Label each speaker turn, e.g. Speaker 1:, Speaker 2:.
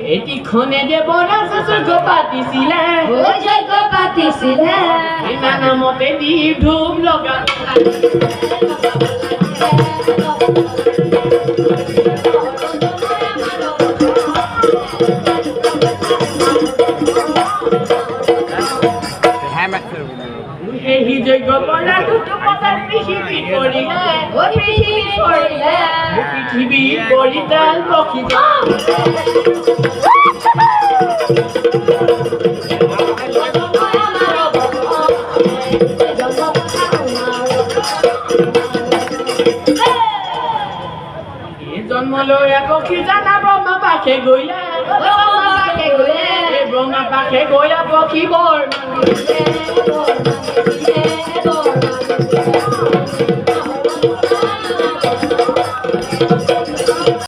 Speaker 1: এটি ক্ষণে যে বড় যজ্ঞ পাতিছিলেন
Speaker 2: যজ্ঞ পাতিছিলেন
Speaker 1: নানা মতে দি ঢুম লগা এই যজ্ঞ বড় দুটো কথা পৃথিবী পড়িলে পৃথিবী পরিতাল পক্ষী জন্ম লয়া পক্ষী জানা ব্রহ্মা পাখে গইলা ব্রহ্মা পাখে গইয়া পক্ষী বর